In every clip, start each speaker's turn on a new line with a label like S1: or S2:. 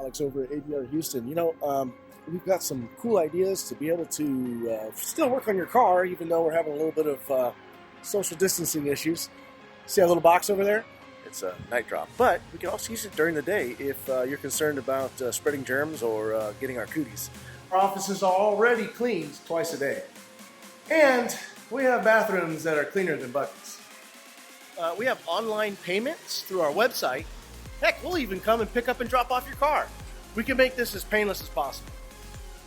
S1: Alex over at ABR Houston. We've got some cool ideas to be able to still work on your car, even though we're having a little bit of social distancing issues. See that little box over there? It's a night drop. But we can also use it during the day if you're concerned about spreading germs or getting our cooties. Our offices are already cleaned twice a day. And we have bathrooms that are cleaner than buckets. We have online payments through our website. Heck, we'll even come and pick up and drop off your car. We can make this as painless as possible.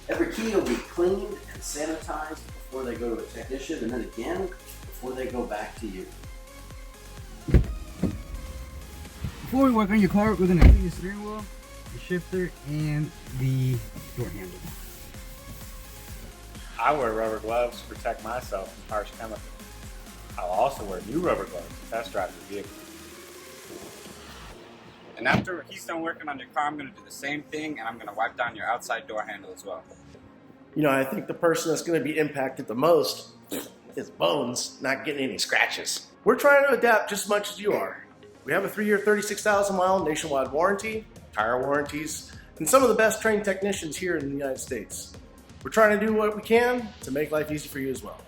S2: Every key will be cleaned and sanitized before they go to a technician, and then again before they go back to you.
S3: Before we work on your car, we're going to clean the steering wheel, the shifter, and the door handle.
S4: I wear rubber gloves to protect myself from harsh chemicals. I'll also wear new rubber gloves to test drive your vehicle.
S5: And after he's done working on your car, I'm going to do the same thing, and I'm going to wipe down your outside door handle as well.
S1: I think the person that's going to be impacted the most is Bones not getting any scratches. We're trying to adapt just as much as you are. We have a 3-year, 36,000-mile nationwide warranty, tire warranties, and some of the best trained technicians here in the United States. We're trying to do what we can to make life easy for you as well.